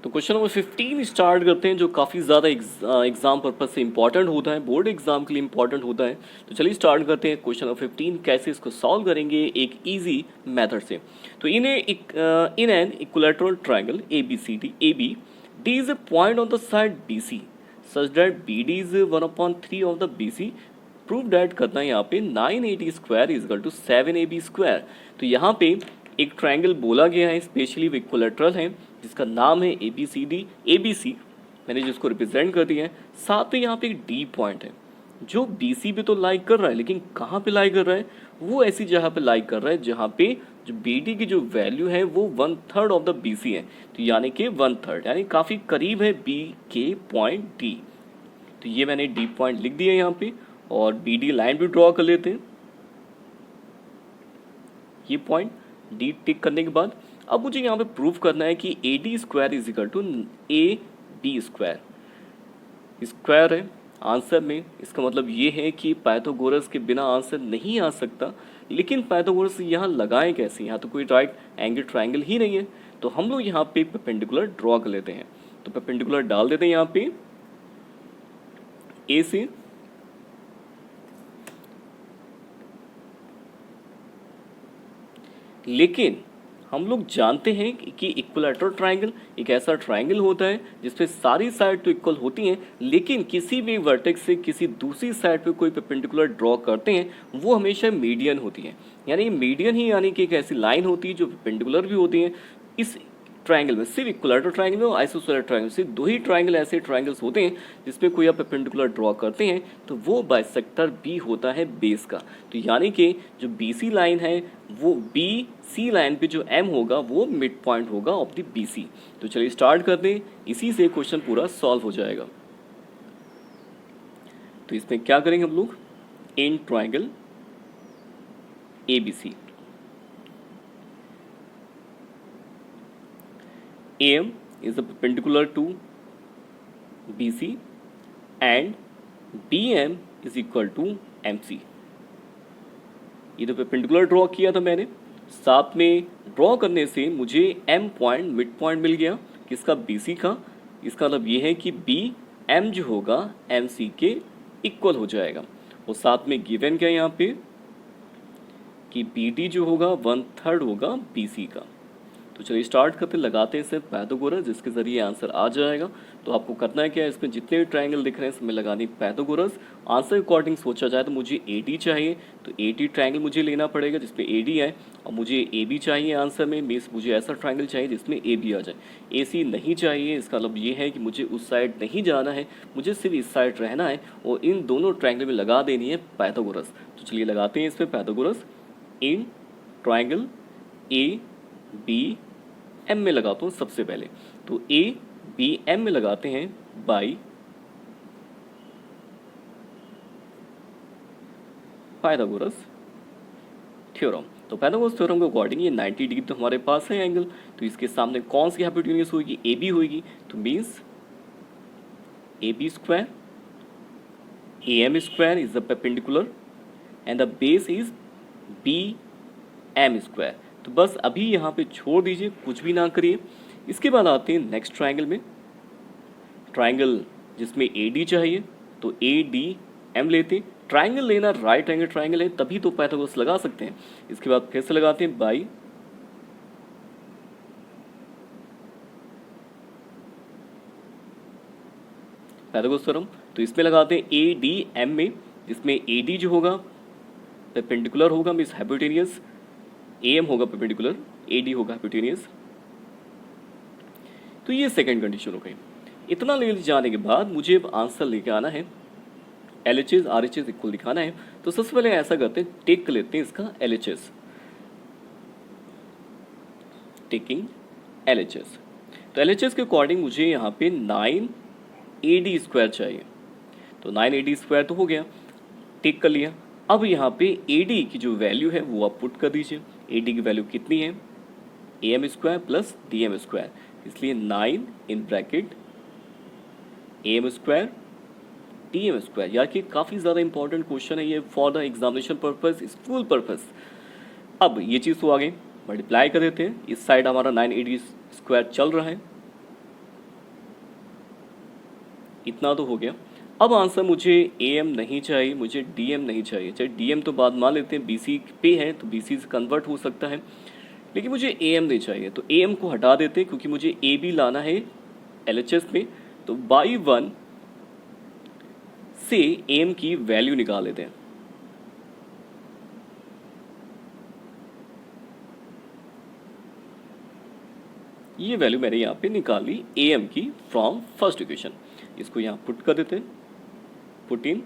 तो question number 15 start करते हैं, जो काफ़ी ज़्यादा एग्जाम पर्पज से इंपॉर्टेंट होता है, बोर्ड एग्जाम के लिए इंपॉर्टेंट होता है। तो चलिए स्टार्ट करते हैं। क्वेश्चन नंबर 15 कैसे इसको सॉल्व करेंगे एक इजी मेथड से। तो in an equilateral triangle AB D is a point on the side BC such that BD is 1/3 of the BC। Prove that करना है यहाँ पे 980 square is equal to 7AB square. तो यहाँ पे एक ट्रायंगल बोला गया है, स्पेशली इक्विलेटरल है, जिसका नाम है ABC मैंने जिसको रिप्रेजेंट कर दिया है। साथ में यहाँ पे एक D पॉइंट है जो BC पे तो लाइक कर रहा है, लेकिन कहाँ पे लाइक कर रहा है, वो ऐसी जगह पे लाइक कर रहा है जहाँ पे जो BD की जो वैल्यू है वो 1/3 ऑफ द BC है। तो यानी कि 1/3 यानी काफ़ी करीब है B के पॉइंट D। तो ये मैंने D पॉइंट लिख दिया यहाँ पे, और BD लाइन भी ड्रॉ कर लेते हैं। ये पॉइंट D टिक करने के बाद अब मुझे यहाँ पे प्रूफ करना है कि AD square is equal to AB square. Square है आंसर में, इसका मतलब ये है कि पाइथागोरस के बिना आंसर नहीं आ सकता। लेकिन पाइथागोरस यहाँ लगाएं कैसे, यहाँ तो कोई राइट एंगल ट्रायंगल ही नहीं है। तो हम लोग यहाँ पे परपेंडिकुलर ड्रॉ कर लेते हैं। तो परपेंडिकुलर डाल देते हैं यहाँ पे A से, लेकिन हम लोग जानते हैं कि इक्विलेटरल ट्रायंगल एक ऐसा ट्रायंगल होता है जिसपे सारी साइड तो इक्वल होती हैं, लेकिन किसी भी वर्टेक्स से किसी दूसरी साइड पे कोई परपेंडिकुलर ड्रॉ करते हैं वो हमेशा मीडियन होती है। यानी मीडियन ही यानी कि एक ऐसी लाइन होती है जो परपेंडिकुलर भी होती है। इस ट्रायंगल में सिर्फ इक्विलेटरल ट्रायंगल में और आइसोसेलेस ट्रायंगल, सिर्फ दो ही ट्रायंगल ऐसे ट्रायंगल्स होते हैं जिसमें कोई आप परपेंडिकुलर ड्रॉ करते हैं तो वो बाइसेक्टर बी होता है बेस का। तो यानी कि जो BC लाइन है वो BC लाइन पे जो M होगा वो मिड पॉइंट होगा ऑफ द BC। तो चलिए स्टार्ट करते हैं, इसी से क्वेश्चन पूरा सॉल्व हो जाएगा। तो इसमें क्या करेंगे हम लोग, in triangle ABC AM is the perpendicular to BC and BM is equal to MC। ये तो परपेंडिकुलर ड्रॉ किया था मैंने, साथ में ड्रॉ करने से मुझे M पॉइंट मिड पॉइंट मिल गया किसका, BC का। इसका मतलब ये है कि BM जो होगा MC के इक्वल हो जाएगा। और साथ में गिवन क्या है यहाँ पे कि BD जो होगा 1/3 होगा BC का। तो चलिए स्टार्ट करते लगाते हैं सिर्फ पाइथागोरस, जिसके जरिए आंसर आ जाएगा। तो आपको करना है क्या है, इसमें जितने भी ट्रायंगल दिख रहे हैं इसमें लगानी पाइथागोरस। आंसर के अकॉर्डिंग सोचा जाए तो मुझे AD चाहिए, तो AD ट्रायंगल मुझे लेना पड़ेगा जिसमें AD है, और मुझे AB चाहिए आंसर में, मीन्स मुझे ऐसा ट्रायंगल चाहिए जिसमें AB आ जाए। AC नहीं चाहिए, इसका मतलब ये है कि मुझे उस साइड नहीं जाना है, मुझे सिर्फ इस साइड रहना है, और इन दोनों ट्रायंगल में लगा देनी है पाइथागोरस। तो चलिए लगाते हैं इसमें पाइथागोरस। इन ट्रायंगल ABM में लगाता हूँ सबसे पहले। तो ABM में लगाते हैं बाई पाइथागोरस थ्योरम। तो पाइथागोरस थ्योरम के अकॉर्डिंग ये 90 डिग्री तो हमारे पास है एंगल, तो इसके सामने कौन सी हाइपोटेन्यूज होगी, AB होगी। तो means AB square AM square is the perpendicular and the base is BM square. तो बस अभी यहाँ पे छोड़ दीजिए, कुछ भी ना करिए। इसके बाद आते हैं नेक्स्ट ट्रायंगल में, ट्रायंगल जिसमें AD चाहिए, तो ADM लेते। ट्रायंगल लेना राइट एंगल ट्रायंगल है तभी तो पाइथागोरस लगा सकते हैं। इसके बाद फिर से लगाते हैं बाई पाइथागोरस थ्योरम। तो इसमें लगाते हैं ADM में, जिसमें AD जो होगा परपेंडिकुलर होगा मीन्स हाइपोटेनियस, AM होगा परपेंडिकुलर, AD होगा हाइपोटेनियस। तो ये सेकंड कंडीशन हो गई। इतना ले जाने के बाद मुझे अब आंसर लेके आना है, LHS RHS इक्वल दिखाना है। तो सबसे पहले ऐसा करते हैं, टेक कर लेते हैं इसका LHS, टेकिंग LHS। तो LHS के अकॉर्डिंग मुझे यहाँ पे 9AD स्क्वायर चाहिए। तो 9AD स्क्वायर तो हो गया, टेक कर लिया। अब यहाँ पे AD की जो वैल्यू है वो आप पुट कर दीजिए। AD की वैल्यू कितनी है, AM square plus DM square, इसलिए 9 in bracket AM square DM square. यार कि काफ़ी ज़्यादा इंपॉर्टेंट क्वेश्चन है ये for the examination purpose, school purpose. अब ये चीज़ तो आ गई, मल्टीप्लाई कर देते हैं। इस साइड हमारा 980 स्क्वायर चल रहा है, इतना तो हो गया। अब आंसर मुझे ए एम नहीं चाहिए, मुझे डी एम नहीं चाहिए। चाहे डी एम तो बाद मान लेते हैं, बी सी पे है तो बी सी से कन्वर्ट हो सकता है, लेकिन मुझे ए एम नहीं चाहिए। तो ए एम को हटा देते हैं क्योंकि मुझे ए बी लाना है एल एच एस में। तो बाई वन से ए एम की वैल्यू निकाल लेते हैं। ये वैल्यू मैंने यहाँ पे निकाल ली ए एम की फ्रॉम फर्स्ट इक्वेशन। इसको यहाँ पुट कर देते हैं, पुट इन।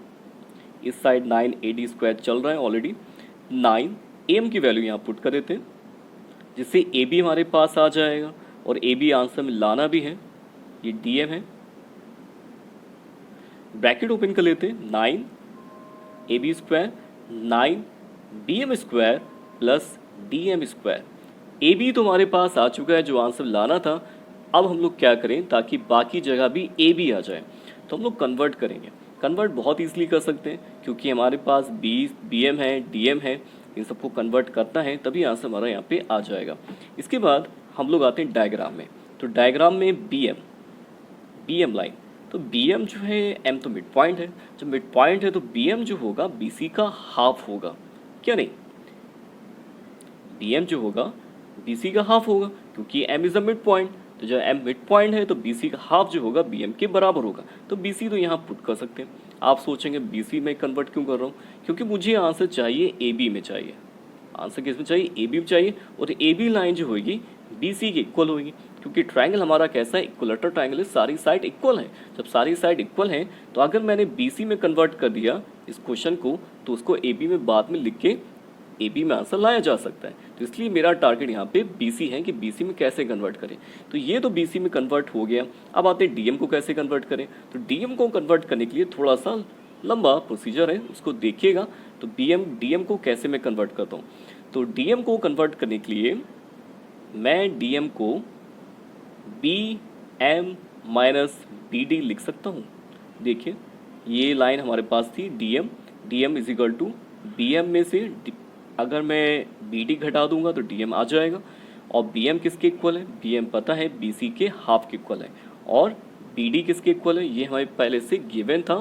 इस साइड 9 ए डी स्क्वायर चल रहा है ऑलरेडी, 9 ए एम की वैल्यू यहाँ पुट कर देते हैं, जिससे ए बी हमारे पास आ जाएगा। और ए बी आंसर में लाना भी है, ये डी एम है। ब्रैकेट ओपन कर लेते हैं, 9 A B square 9 B M square plus D M square. A B तो हमारे पास आ चुका है जो आंसर लाना था। अब हम लोग क्या करें ताकि बाकी जगह भी ए बी आ जाए, तो हम लोग कन्वर्ट करेंगे। कन्वर्ट बहुत ईजिली कर सकते हैं क्योंकि हमारे पास बी एम है, डी एम है, इन सबको कन्वर्ट करना है, तभी आंसर हमारा यहाँ पे आ जाएगा। इसके बाद हम लोग आते हैं डायग्राम में। तो डायग्राम में बी एम लाइन, तो बी एम जो है, एम तो मिड पॉइंट है, जब मिड पॉइंट है तो बी एम जो होगा बी सी का हाफ होगा, क्या नहीं? बी एम जो होगा बी सी का हाफ होगा क्योंकि M is the mid point. तो जब एम मिड पॉइंट है तो बी सी का हाफ जो होगा बी एम के बराबर होगा। तो बी सी तो यहाँ पुट कर सकते हैं। आप सोचेंगे बी सी में कन्वर्ट क्यों कर रहा हूँ? क्योंकि मुझे आंसर चाहिए ए बी में चाहिए। आंसर किस में चाहिए? ए बी में चाहिए। और ए बी लाइन जो होगी बी सी के इक्वल होगी, क्योंकि ट्राइंगल हमारा कैसा है? इक्वलेटर ट्राइंगल है, सारी साइड इक्वल है। जब सारी साइड इक्वल है तो अगर मैंने बी सी में कन्वर्ट कर दिया इस क्वेश्चन को, तो उसको ए बी में बाद में लिख के ए बी में आंसर लाया जा सकता है। तो इसलिए मेरा टारगेट यहाँ पे बी सी है कि बी सी में कैसे कन्वर्ट करें। तो ये तो बी सी में कन्वर्ट हो गया। अब आते हैं डी एम को कैसे कन्वर्ट करें। तो डी एम को कन्वर्ट करने के लिए थोड़ा सा लंबा प्रोसीजर है, उसको देखिएगा। तो डी एम को कैसे मैं कन्वर्ट करता हूँ। तो डी एम को कन्वर्ट करने के लिए मैं डी एम को B M minus B D लिख सकता हूँ। देखिए ये लाइन हमारे पास थी D M is equal to B M में से अगर मैं बी डी घटा दूंगा तो डी एम आ जाएगा। और बी एम किसके इक्वल है? बी एम पता है बी सी के हाफ के इक्वल है। और बी डी किसके इक्वल है? ये हमारे पहले से गिवन था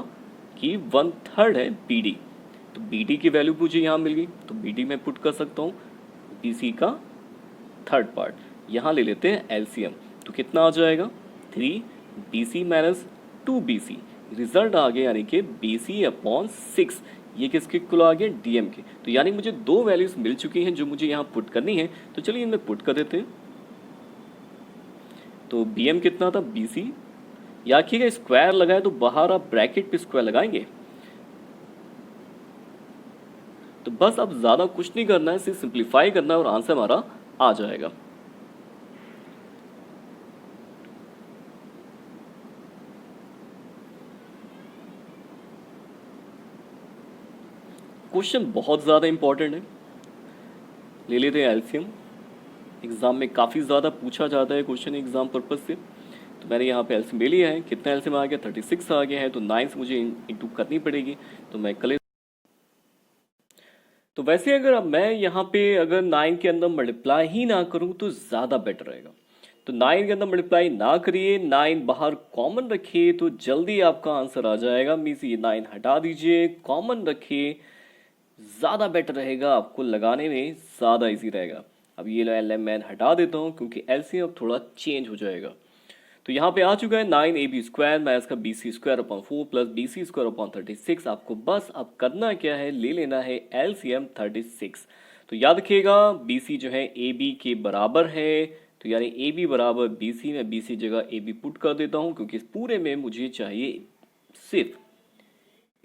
कि 1/3 है बी डी। तो बी डी की वैल्यू मुझे यहाँ मिल गई, तो बी डी में पुट कर सकता हूँ बी सी का थर्ड पार्ट। यहाँ ले लेते हैं एलसीएम, तो कितना आ जाएगा? 3 B C minus 2 B C. Result आ गया यानी कि बी सी अपॉन 6। ये किसके इक्वल आ गया? डीएम के। तो यानी मुझे दो वैल्यूज मिल चुकी हैं जो मुझे यहाँ पुट करनी है। तो चलिए इनमें पुट कर देते हैं। तो बी एम कितना था? B C. याद रखिएगा स्क्वायर लगाए तो बाहर आप ब्रैकेट पे स्क्वायर लगाएंगे। तो बस अब ज़्यादा कुछ नहीं करना है, सिर्फ सिंप्लीफाई करना है और आंसर हमारा आ जाएगा। क्वेश्चन बहुत ज़्यादा इंपॉर्टेंट है, ले लेते हैं एलसीएम। एग्ज़ाम में काफ़ी ज़्यादा पूछा जाता है क्वेश्चन एग्ज़ाम पर्पज़ से। तो मैंने यहाँ पे एलसीएम ले लिया है। कितना एलसीएम आ गया? 36 आ गया है। तो 9 से मुझे इंटू करनी पड़ेगी, तो मैं कल। तो वैसे अगर अब मैं यहाँ पे अगर 9 के अंदर मल्टीप्लाई ही ना करूँ तो ज़्यादा बेटर रहेगा। तो 9 के अंदर मल्टीप्लाई ना करिए, 9 बाहर कॉमन रखिए तो जल्दी आपका आंसर आ जाएगा। मीन्स ये 9 हटा दीजिए, कॉमन रखिए, ज़्यादा बेटर रहेगा, आपको लगाने में ज़्यादा इजी रहेगा। अब ये एल मैं हटा देता हूँ क्योंकि एलसीएम अब थोड़ा चेंज हो जाएगा। तो यहाँ पे आ चुका है 9 ए बी स्क्वायर माइनस का बी सी स्क्वायर अपॉन 4 प्लस बी सी स्क्वायर अपॉन 36। आपको बस अब करना क्या है? ले लेना है एलसीएम 36। तो याद रखिएगा बी सी जो है ए बी के बराबर है, तो यानी ए बी बराबर बी सी। मैं बी सी जगह ए बी पुट कर देता हूँ क्योंकि इस पूरे में मुझे चाहिए सिर्फ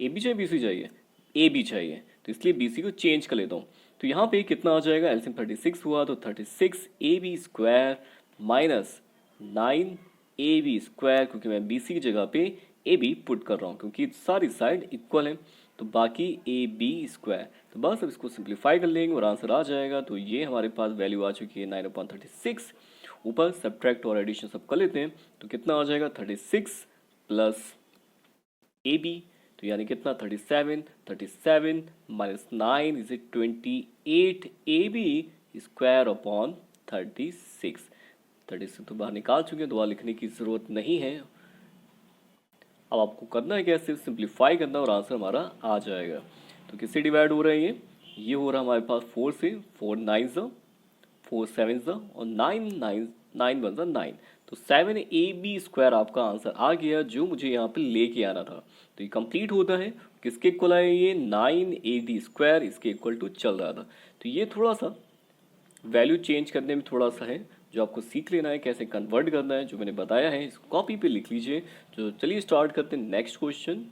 ए बी चाहिए, बी सी चाहिए, ए बी चाहिए, तो इसलिए बी सी को चेंज कर लेता हूँ। तो यहाँ पे कितना आ जाएगा? एलसीएम 36 हुआ तो 36 A B square minus 9 A B square, क्योंकि मैं बी सी की जगह पे ए बी पुट कर रहा हूँ क्योंकि सारी साइड इक्वल है। तो बाकी ए बी स्क्वायर, तो बस अब इसको सिंप्लीफाई कर लेंगे और आंसर आ जाएगा। तो ये हमारे पास वैल्यू आ चुकी है 9/36। ऊपर सब्ट्रैक्ट और एडिशन सब कर लेते हैं, तो कितना आ जाएगा? 36 प्लस ए बी, तो यानी कितना? 37 minus 9 is 28 A B square upon 36। 36 तो बाहर निकाल चुके हैं, दोबारा लिखने की ज़रूरत नहीं है। अब आपको करना है क्या, सिर्फ सिंप्लीफाई करना और आंसर हमारा आ जाएगा। तो किससे डिवाइड हो रहा है ये हो रहा है हमारे पास 4 से, 4 9 ज़ा, 4 7 ज़ा और 9 9 9 1 ज़ा 9। तो 7ab² आपका आंसर आ गया, जो मुझे यहाँ पे लेके आना था। तो ये कंप्लीट होता है, किसके इक्वल है ये 9ad², इसके इक्वल टू चल रहा था। तो ये थोड़ा सा वैल्यू चेंज करने में थोड़ा सा है, जो आपको सीख लेना है कैसे कन्वर्ट करना है, जो मैंने बताया है इसको कॉपी पे लिख लीजिए। तो चलिए स्टार्ट करते हैं नेक्स्ट क्वेश्चन।